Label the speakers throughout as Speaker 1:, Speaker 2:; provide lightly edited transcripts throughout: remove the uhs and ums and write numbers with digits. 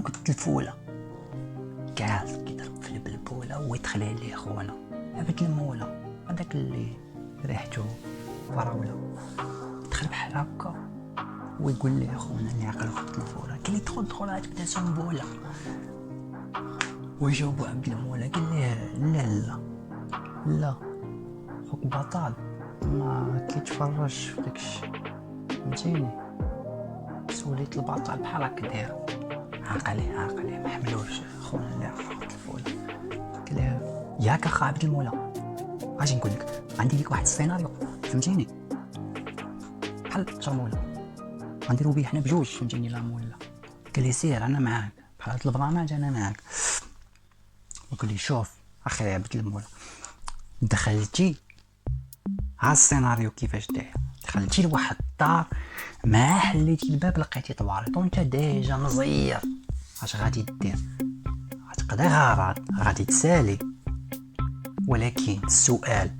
Speaker 1: قلت الفوله كاس كيضرب في البلبوله ويدخل عليه خونا عبد المولى هذاك اللي ريحته فراوله دخل بحال هكا ويقول لي خونا اللي عقل وقت الفوله قال لي دخل هاتك بدا سنبوله وجاوبو عبد المولى قال ليه لا خوك بطال ما كيتفرجش في داكشي فهمتيني سوليت البطل بحال هكا داير عاقلي ما حملوش خونا اللي عقل وقت الفوله قال ليه ياك اخا عبد المولى اجي نقول لك عندي ليك واحد السيناريو فهمتيني بحال جاموله غنديرو بيه حنا بجوج فهمتيني لا مولا قال لي سير انا معاك بحال هاد البرنامج انا معاك وقال لي شوف اخي عبد المولى دخلتي ها السيناريو كيفاش داير دخلتي لواحد الدار ما حليتي الباب لقيتي طواليط وانت ديجا مزير اش غادي دير غتقضي غادي تسالي ولكن السؤال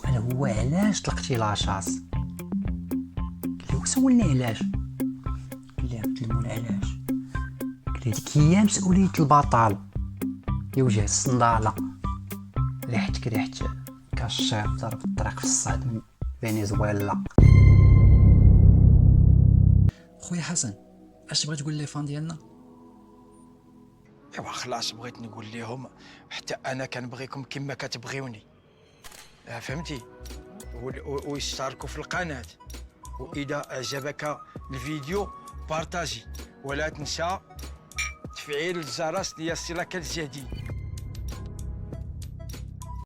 Speaker 1: هو علاش طلقتي لاشاص قال لي وسولني علاش قال لي عبد المولى علاش قال لي ديك هي مسؤوليه البطاله يا وجه الصنداله ريحتك ريحه كاشير ضرب الطريق في الصعد من فنزويلا. خويا حسن اش تبغي تقول لي فان ديالنا؟
Speaker 2: ايوا خلاص بغيت نقول لهم حتى انا كنبغيكم كما كتبغيوني فهمتي ويشتركوا في القناه واذا اعجبك الفيديو بارطاجي ولا تنسى تفعيل الجرس ليصلك الجديد.